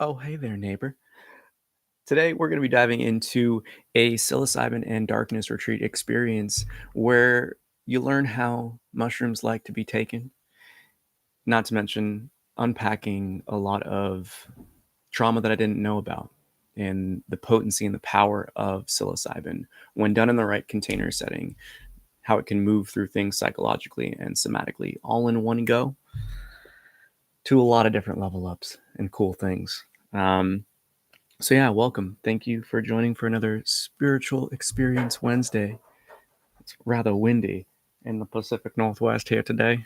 Oh, hey there, neighbor. Today, we're going to be diving into a psilocybin and darkness retreat experience where you learn how mushrooms like to be taken, not to mention unpacking a lot of trauma that I didn't know about and the potency and the power of psilocybin when done in the right container setting, how it can move through things psychologically and somatically all in one go to a lot of different level ups and cool things. So yeah, welcome. Thank you for joining for another Spiritual Experience Wednesday. It's rather windy in the Pacific Northwest here today,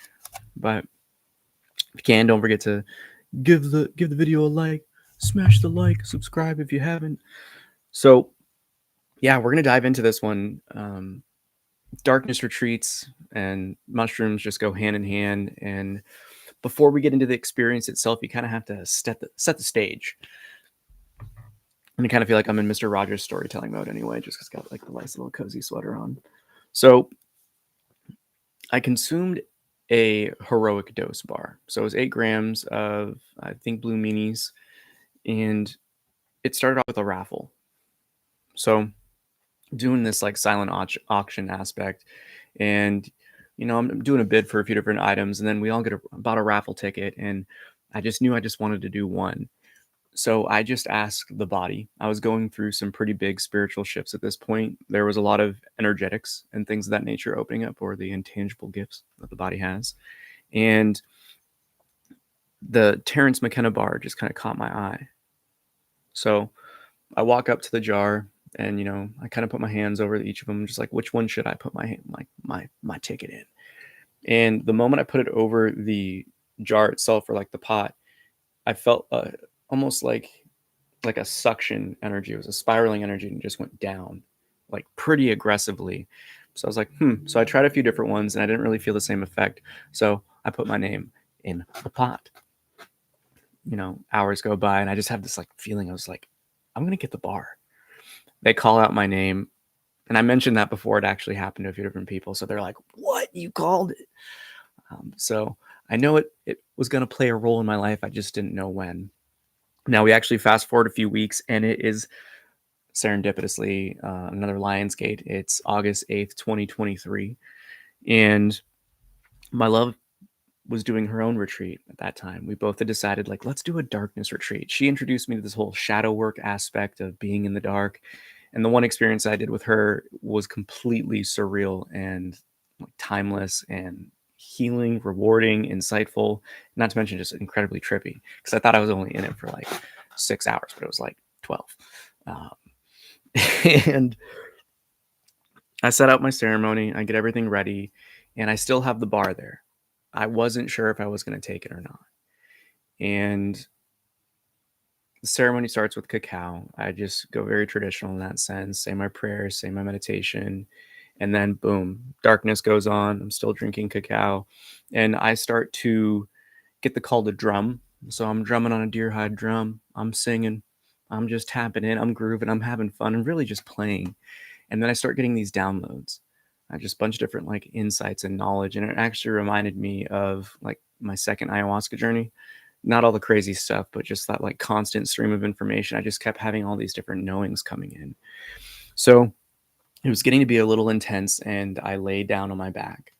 but if you can, don't forget to give the video a like, smash the like, subscribe if you haven't. So yeah, we're gonna dive into this one. Darkness retreats and mushrooms just go hand in hand, and before we get into the experience itself, you kind of have to set the stage. And I kind of feel like I'm in Mr. Rogers storytelling mode anyway, just because I've got like the nice little cozy sweater on. So I consumed a heroic dose bar. So it was 8 grams of, I think, blue meanies. And it started off with a raffle. So doing this like silent auction aspect. And, I'm doing a bid for a few different items. And then we all get about a raffle ticket. And I just knew I just wanted to do one. So I just asked the body. I was going through some pretty big spiritual shifts at this point. There was a lot of energetics and things of that nature opening up, or the intangible gifts that the body has. And the Terrence McKenna bar just kind of caught my eye. So I walk up to the jar and, I kind of put my hands over each of them, just like, which one should I put my ticket in? And the moment I put it over the jar itself, or like the pot, I felt almost like a suction energy. It was a spiraling energy and just went down like pretty aggressively. So I was like, So I tried a few different ones and I didn't really feel the same effect. So I put my name in the pot. Hours go by and I just have this like feeling. I was like, I'm going to get the bar. They call out my name. And I mentioned that before it actually happened to a few different people. So they're like, what? You called it? So I know it was going to play a role in my life. I just didn't know when. Now we actually fast forward a few weeks and it is serendipitously another Lionsgate. It's August 8th, 2023. And my love was doing her own retreat at that time. We both had decided, like, let's do a darkness retreat. She introduced me to this whole shadow work aspect of being in the dark. And the one experience I did with her was completely surreal and timeless and healing, rewarding, insightful, not to mention just incredibly trippy. Because I thought I was only in it for like 6 hours, but it was like 12. And I set up my ceremony, I get everything ready, and I still have the bar there. I wasn't sure if I was going to take it or not. And the ceremony starts with cacao. I just go very traditional in that sense, say my prayers, say my meditation, and then boom, darkness goes on. I'm still drinking cacao, and I start to get the call to drum. So I'm drumming on a deer hide drum. I'm singing. I'm just tapping in. I'm grooving. I'm having fun and really just playing. And then I start getting these downloads, just a bunch of different like insights and knowledge. And it actually reminded me of like my second ayahuasca journey. Not all the crazy stuff, but just that like constant stream of information. I just kept having all these different knowings coming in. So it was getting to be a little intense, and I laid down on my back.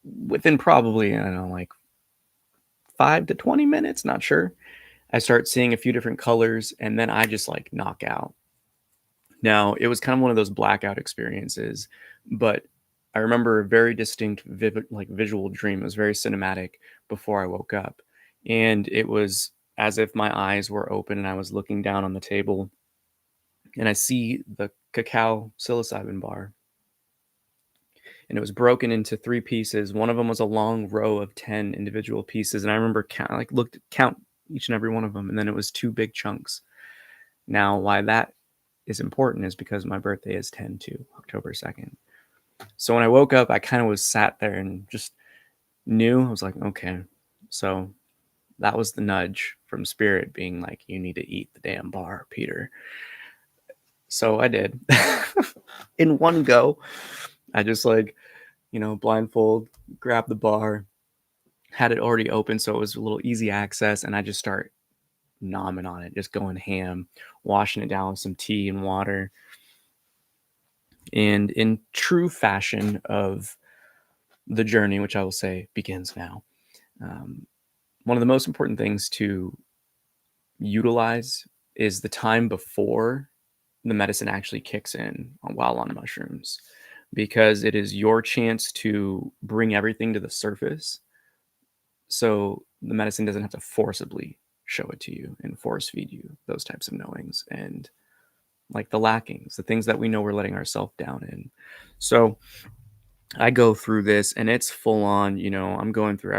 Within probably, I don't know, like 5 to 20 minutes, not sure, I start seeing a few different colors, and then I just like knock out. Now, it was kind of one of those blackout experiences, but I remember a very distinct, vivid, like visual dream. It was very cinematic before I woke up. And it was as if my eyes were open and I was looking down on the table and I see the cacao psilocybin bar. And it was broken into 3 pieces. One of them was a long row of 10 individual pieces. And I remember count each and every one of them. And then it was 2 big chunks. Now, why that is important is because my birthday is 10/2, October 2nd. So when I woke up, I kind of was sat there and just knew. I was like, okay. So that was the nudge from spirit being like, you need to eat the damn bar, Peter. So I did. In one go, I just like, blindfold, grabbed the bar, had it already open. So it was a little easy access. And I just start nomming on it, just going ham, washing it down with some tea and water. And in true fashion of the journey, which I will say begins now, um, one of the most important things to utilize is the time before the medicine actually kicks in while on mushrooms, because it is your chance to bring everything to the surface, so the medicine doesn't have to forcibly show it to you and force feed you those types of knowings and like the lackings, the things that we know we're letting ourselves down in. So I go through this and it's full on, I'm going through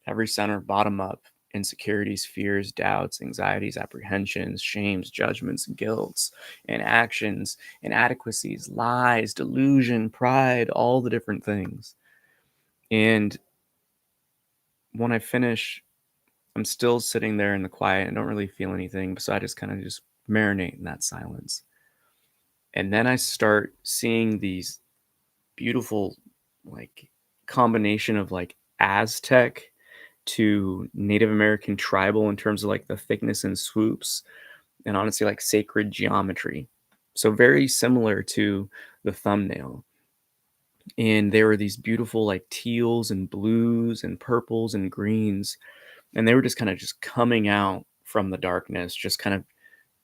every center bottom up: insecurities, fears, doubts, anxieties, apprehensions, shames, judgments, guilts, and actions, inadequacies, lies, delusion, pride, all the different things. And when I finish, I'm still sitting there in the quiet. I don't really feel anything. So I just kind of just marinate in that silence. And then I start seeing these beautiful, like, combination of like Aztec to Native American tribal in terms of like the thickness and swoops, and honestly, like sacred geometry. So very similar to the thumbnail. And there were these beautiful like teals and blues and purples and greens. And they were just kind of just coming out from the darkness, just kind of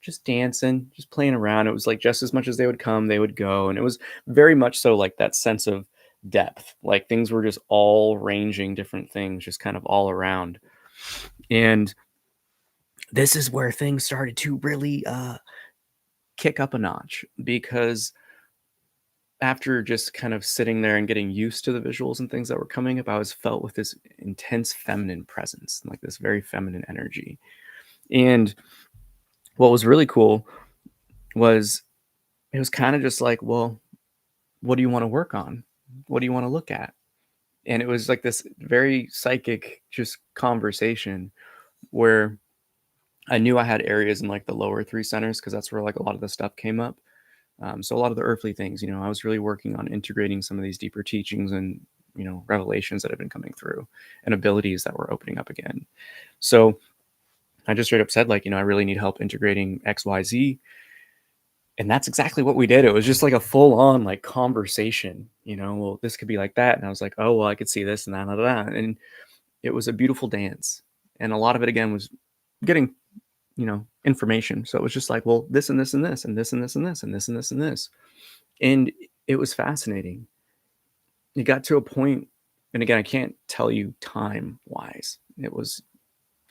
just dancing, just playing around. It was like just as much as they would come, they would go. And it was very much so like that sense of depth. Like things were just all ranging different things, just kind of all around. And this is where things started to really kick up a notch, because after just kind of sitting there and getting used to the visuals and things that were coming up, I was felt with this intense feminine presence, like this very feminine energy. And what was really cool was it was kind of just like, well, what do you want to work on? What do you want to look at? And it was like this very psychic just conversation where I knew I had areas in like the lower three centers because that's where like a lot of the stuff came up. So a lot of the earthly things, I was really working on integrating some of these deeper teachings and, revelations that have been coming through and abilities that were opening up again. So I just straight up said, like, I really need help integrating XYZ. And that's exactly what we did. It was just like a full on like conversation, well, this could be like that. And I was like, oh, well, I could see this and that and that. And it was a beautiful dance. And a lot of it again was getting, information. So it was just like, well, this and this and this and this and this and this and this and this and this. And it was fascinating. It got to a point, and again, I can't tell you time wise. It was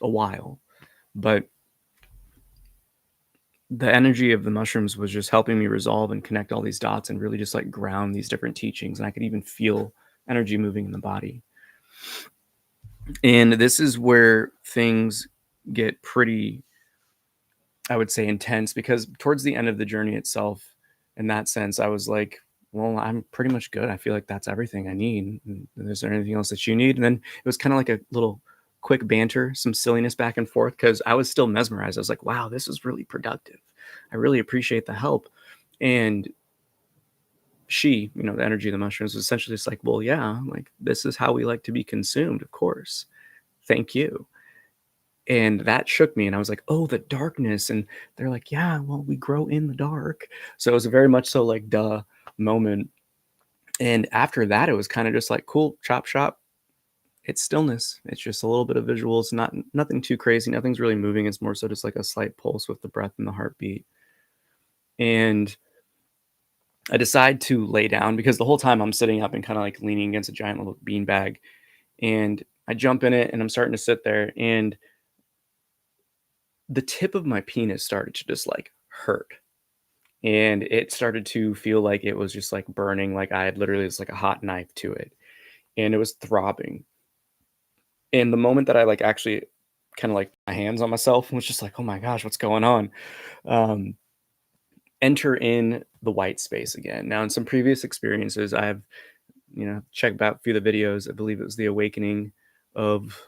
a while, but the energy of the mushrooms was just helping me resolve and connect all these dots and really just like ground these different teachings. And I could even feel energy moving in the body. And this is where things get pretty, I would say, intense, because towards the end of the journey itself, in that sense, I was like, well, I'm pretty much good. I feel like that's everything I need. And is there anything else that you need? And then it was kind of like a little quick banter, some silliness back and forth, because I was still mesmerized. I was like, wow, this is really productive. I really appreciate the help. And she, the energy of the mushrooms was essentially just like, well, yeah, like this is how we like to be consumed, of course. Thank you. And that shook me. And I was like, oh, the darkness. And they're like, yeah, well, we grow in the dark. So it was a very much so like, duh moment. And after that, it was kind of just like, cool, chop shop. It's stillness. It's just a little bit of visuals, nothing too crazy. Nothing's really moving. It's more so just like a slight pulse with the breath and the heartbeat. And I decide to lay down because the whole time I'm sitting up and kind of like leaning against a giant little bean bag. And I jump in it and I'm starting to sit there. And the tip of my penis started to just like hurt. And it started to feel like it was just like burning, like I had literally just like a hot knife to it. And it was throbbing. And the moment that I like actually kind of like my hands on myself and was just like, oh my gosh, what's going on? Um, Enter in the white space again. Now, in some previous experiences, I have, checked out a few of the videos. I believe it was the awakening of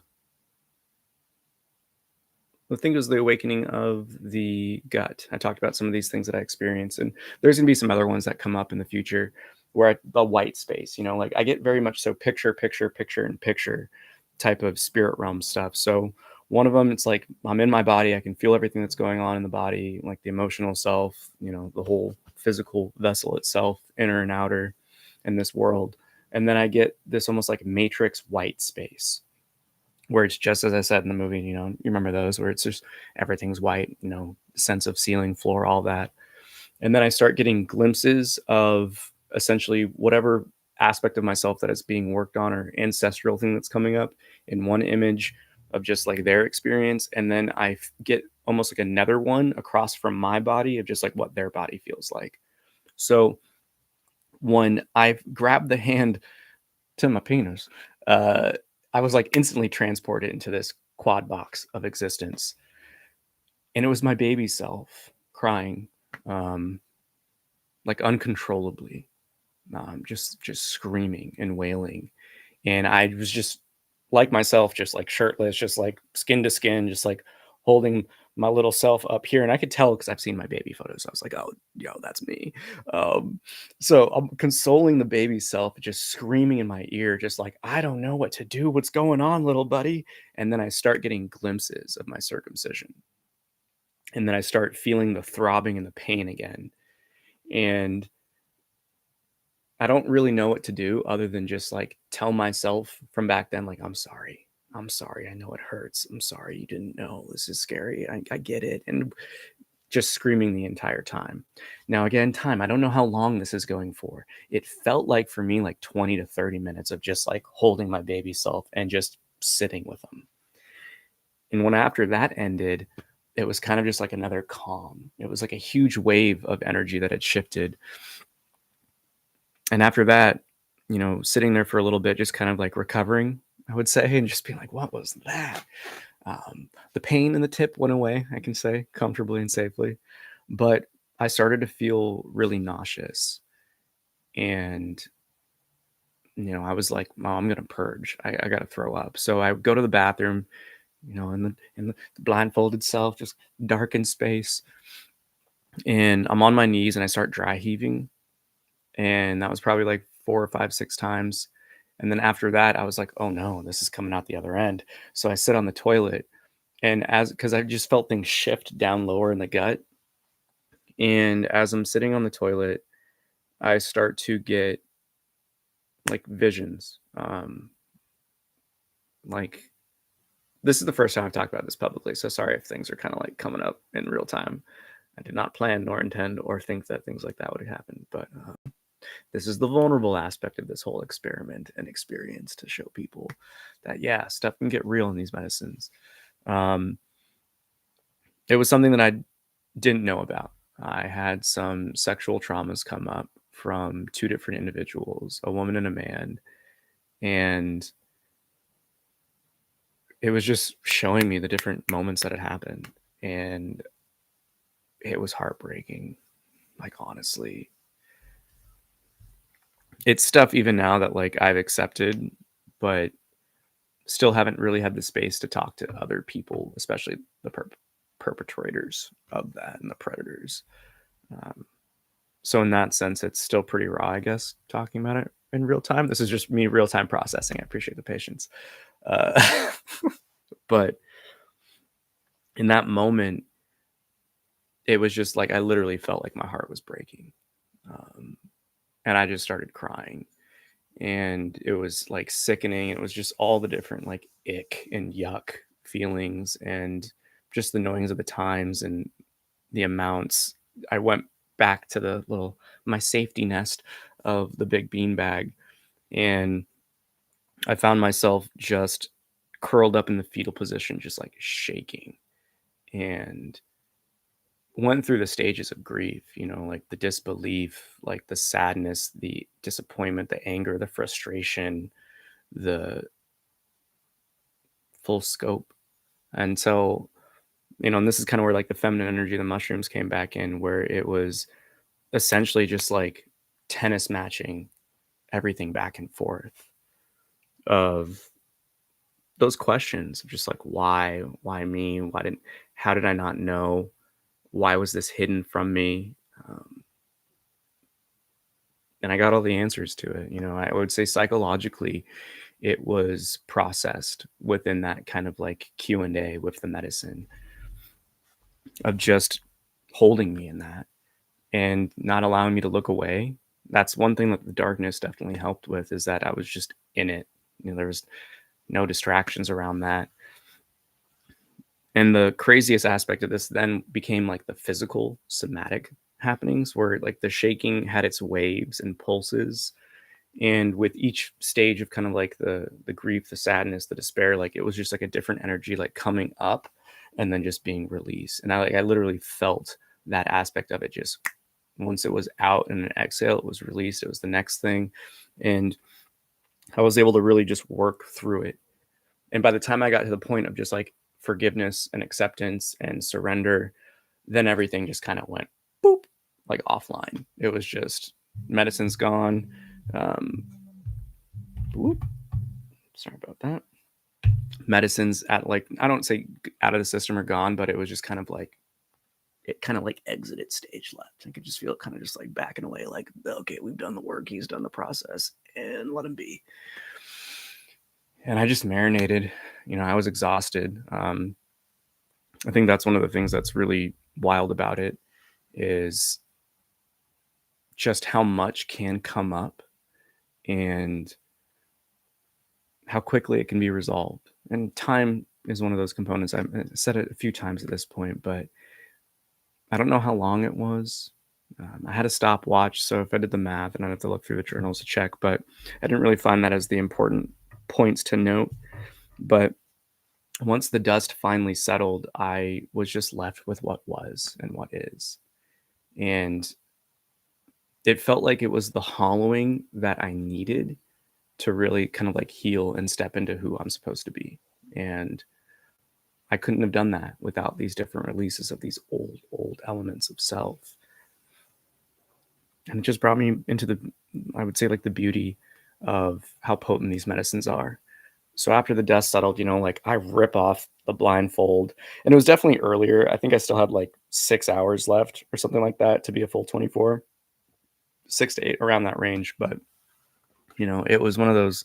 I think it was the awakening of the gut. I talked about some of these things that I experienced, and there's gonna be some other ones that come up in the future where the white space, like I get very much so picture, picture, picture, and picture type of spirit realm stuff. So One of them, it's like I'm in my body. I can feel everything that's going on in the body, like the emotional self, the whole physical vessel itself, inner and outer, in this world. And then I get this almost like matrix white space where it's just as I said in the movie, you remember those where it's just everything's white, sense of ceiling, floor, all that. And then I start getting glimpses of essentially whatever aspect of myself that is being worked on or ancestral thing that's coming up in one image of just like their experience. And then get almost like another one across from my body of just like what their body feels like. So when I grabbed the hand to my penis, uh, I was like instantly transported into this quad box of existence. And it was my baby self crying, um, like uncontrollably, just screaming and wailing. And I was just like myself, just like shirtless, just like skin to skin, just like holding my little self up here. And I could tell because I've seen my baby photos. I was like, oh, yo, that's me. Um, so I'm consoling the baby self, just screaming in my ear, just like, I don't know what to do. What's going on, little buddy? And then I start getting glimpses of my circumcision. And then I start feeling the throbbing and the pain again. And I don't really know what to do other than just like tell myself from back then, like, I'm sorry. I'm sorry. I know it hurts. I'm sorry you didn't know. This is scary. I get it. And just screaming the entire time. Now, again, time, I don't know how long this is going for. It felt like for me, like 20 to 30 minutes of just like holding my baby self and just sitting with them. And when after that ended, it was kind of just like another calm. It was like a huge wave of energy that had shifted. And after that, sitting there for a little bit, just kind of like recovering, I would say, and just being like, what was that? The pain in the tip went away, I can say, comfortably and safely. But I started to feel really nauseous. And, I was like, oh, I'm going to purge. I got to throw up. So I go to the bathroom, in the blindfolded self, just darkened space. And I'm on my knees and I start dry heaving. And that was probably like 4 or 5, 6 times. And then after that, I was like, "Oh, no, this is coming out the other end." So I sit on the toilet, and because I just felt things shift down lower in the gut, and as I'm sitting on the toilet, I start to get, like, visions, like this is the first time I've talked about this publicly, so sorry if things are kinda, like, coming up in real time. I did not plan nor intend or think that things like that would happen, but, this is the vulnerable aspect of this whole experiment and experience to show people that, yeah, stuff can get real in these medicines. Um, it was something that I didn't know about. I had some sexual traumas come up from two different individuals, a woman and a man. And it was just showing me the different moments that had happened. And it was heartbreaking. Like, honestly, it's stuff even now that like I've accepted, but still haven't really had the space to talk to other people, especially the perpetrators of that and the predators. Um, so in that sense, it's still pretty raw, I guess, talking about it in real time. This is just me real time processing. I appreciate the patience. Uh, but in that moment, it was just like I literally felt like my heart was breaking. Um, and I just started crying. And it was like sickening. It was just all the different like ick and yuck feelings and just the knowings of the times and the amounts. I went back to my safety nest of the big bean bag, and I found myself just curled up in the fetal position, just like shaking, and went through the stages of grief, like the disbelief, like the sadness, the disappointment, the anger, the frustration, the full scope. And so, and this is kind of where like the feminine energy of the mushrooms came back in, where it was essentially just like tennis matching everything back and forth of those questions of just like why me, how did I not know, why was this hidden from me, um, and I got all the answers to it. I would say psychologically it was processed within that kind of like Q&A with the medicine of just holding me in that and not allowing me to look away. That's one thing that the darkness definitely helped with, is that I was just in it. There was no distractions around that. And the craziest aspect of this then became like the physical somatic happenings, where like the shaking had its waves and pulses. And with each stage of kind of like the grief, the sadness, the despair, like it was just like a different energy like coming up and then just being released. And I literally felt that aspect of it. Just once it was out and an exhale, it was released. It was the next thing. And I was able to really just work through it. And by the time I got to the point of just like forgiveness and acceptance and surrender, then everything just kind of went boop, like offline. It was just medicine's gone. Whoop, sorry about that. Medicines at like, I don't say out of the system or gone, but it was just kind of like, it kind of like exited stage left. I could just feel it kind of just like backing away, like, okay, we've done the work, he's done the process, and let him be. And I just marinated. I was exhausted. I think that's one of the things that's really wild about it, is just how much can come up and how quickly it can be resolved. And time is one of those components. I've said it a few times at this point, but I don't know how long it was. I had a stopwatch, so if I did the math, and I'd have to look through the journals to check, but I didn't really find that as the important points to note. But once the dust finally settled, I was just left with what was and what is. And it felt like it was the hollowing that I needed to really kind of like heal and step into who I'm supposed to be. And I couldn't have done that without these different releases of these old elements of self. And it just brought me into I would say, like the beauty of how potent these medicines are. So after the dust settled, like I rip off the blindfold, and it was definitely earlier. I think I still had like 6 hours left or something like that to be a full 24, 6 to 8, around that range. But, it was one of those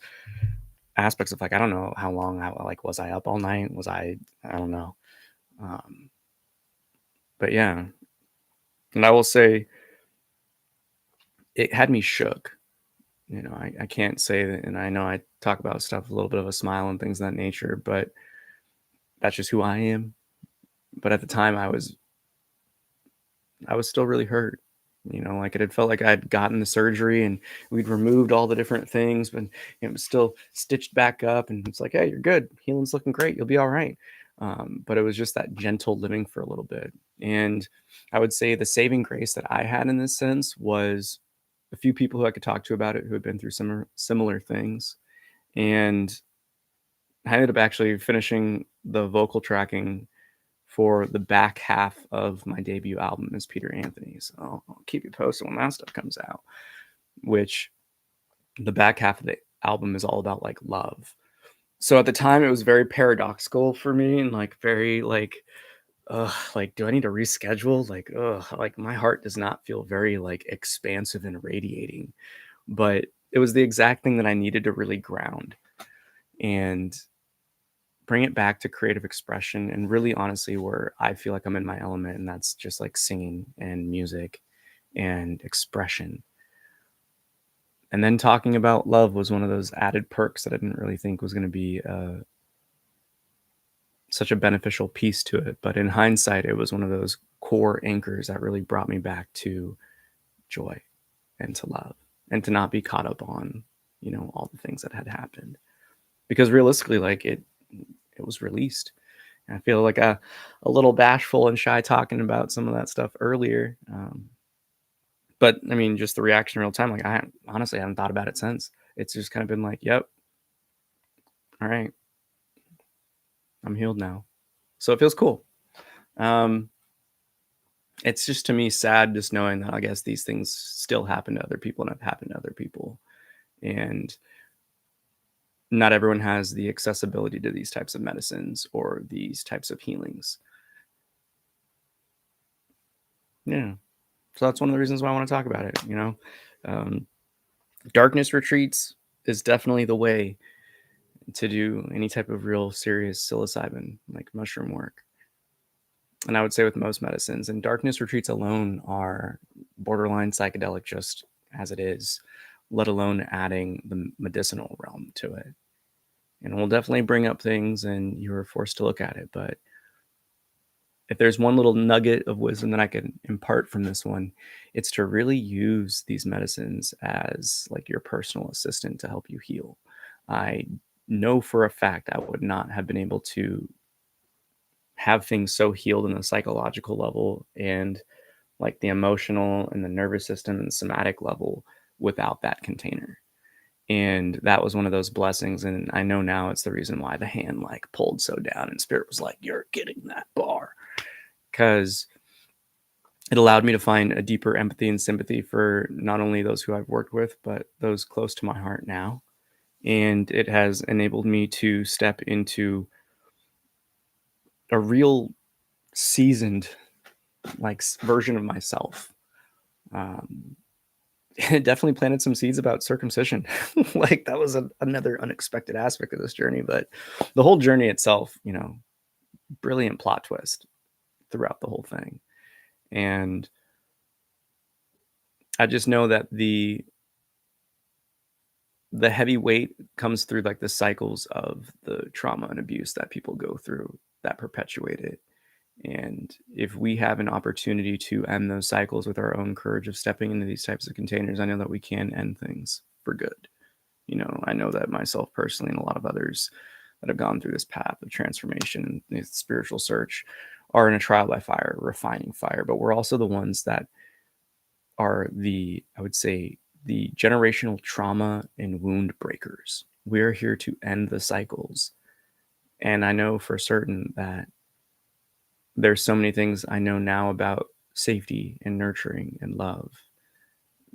aspects of like, I don't know how long was I up all night? I don't know. But yeah, and I will say it had me shook. I can't say that, and I know I talk about stuff with a little bit of a smile and things of that nature, but that's just who I am. But at the time, I was still really hurt. Like it had felt like I'd gotten the surgery and we'd removed all the different things, but it was still stitched back up. And it's like, hey, you're good. Healing's looking great. You'll be all right. But it was just that gentle living for a little bit. And I would say the saving grace that I had in this sense was a few people who I could talk to about it who had been through similar things. And I ended up actually finishing the vocal tracking for the back half of my debut album as Peter Anthony. So I'll keep you posted when that stuff comes out, which the back half of the album is all about like love. So at the time it was very paradoxical for me, and like very like, do I need to reschedule? Like my heart does not feel very like expansive and radiating, but it was the exact thing that I needed to really ground and bring it back to creative expression, and really honestly where I feel like I'm in my element, and that's just like singing and music and expression. And then talking about love was one of those added perks that I didn't really think was going to be such a beneficial piece to it, but in hindsight it was one of those core anchors that really brought me back to joy and to love, and to not be caught up on all the things that had happened, because realistically, like it was released. I feel like a little bashful and shy talking about some of that stuff earlier. But I mean, just the reaction in real time, like I honestly haven't thought about it since. It's just kind of been like, yep, all right, I'm healed now. So it feels cool. It's just, to me, sad just knowing that I guess these things still happen to other people and have happened to other people. And not everyone has the accessibility to these types of medicines or these types of healings. Yeah. So that's one of the reasons why I want to talk about it. Um, darkness retreats is definitely the way. to do any type of real serious psilocybin, like mushroom work. And I would say with most medicines, and darkness retreats alone are borderline psychedelic just as it is, let alone adding the medicinal realm to it. And we'll definitely bring up things and you are forced to look at it. But if there's one little nugget of wisdom that I can impart from this one, it's to really use these medicines as like your personal assistant to help you heal. I know for a fact I would not have been able to have things so healed in the psychological level and like the emotional and the nervous system and somatic level without that container. And that was one of those blessings. And I know now it's the reason why the hand like pulled so down and spirit was like, you're getting that bar. Because it allowed me to find a deeper empathy and sympathy for not only those who I've worked with, but those close to my heart now. And it has enabled me to step into a real seasoned like version of myself. Um, it definitely planted some seeds about circumcision. Like that was another unexpected aspect of this journey, but the whole journey itself, brilliant plot twist throughout the whole thing. And I just know that the heavy weight comes through like the cycles of the trauma and abuse that people go through that perpetuate it. And if we have an opportunity to end those cycles with our own courage of stepping into these types of containers, I know that we can end things for good. I know that myself personally and a lot of others that have gone through this path of transformation and spiritual search are in a trial by fire, refining fire. But we're also the ones that are I would say, the generational trauma and wound breakers. We're here to end the cycles. And I know for certain that there's so many things I know now about safety and nurturing and love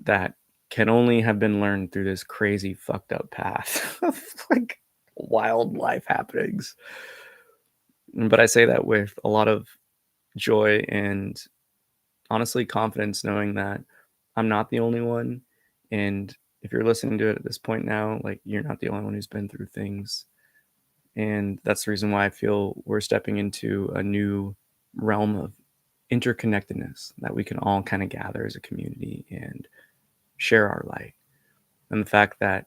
that can only have been learned through this crazy fucked up path of like wild life happenings. But I say that with a lot of joy and honestly confidence, knowing that I'm not the only one. And if you're listening to it at this point now, like you're not the only one who's been through things. And that's the reason why I feel we're stepping into a new realm of interconnectedness that we can all kind of gather as a community and share our light. And the fact that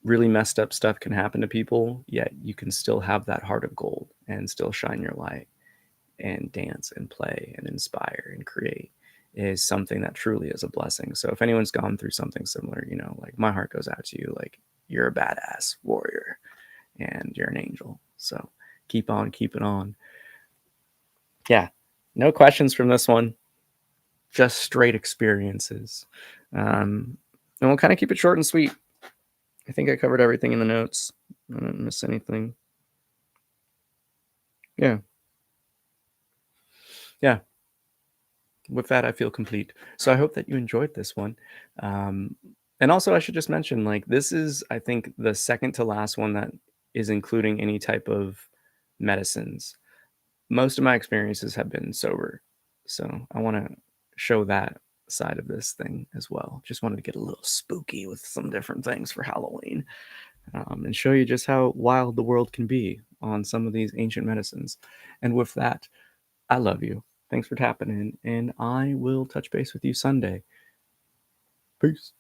really messed up stuff can happen to people, yet you can still have that heart of gold and still shine your light and dance and play and inspire and create is something that truly is a blessing. So if anyone's gone through something similar, like my heart goes out to you. Like you're a badass warrior and you're an angel. So keep on keeping on. Yeah. No questions from this one. Just straight experiences. And we'll kind of keep it short and sweet. I think I covered everything in the notes. I didn't miss anything. Yeah. Yeah. With that, I feel complete. So I hope that you enjoyed this one. And also, I should just mention, like, this is, I think, the second to last one that is including any type of medicines. Most of my experiences have been sober. So I want to show that side of this thing as well. Just wanted to get a little spooky with some different things for Halloween, and show you just how wild the world can be on some of these ancient medicines. And with that, I love you. Thanks for tapping in, and I will touch base with you Sunday. Peace.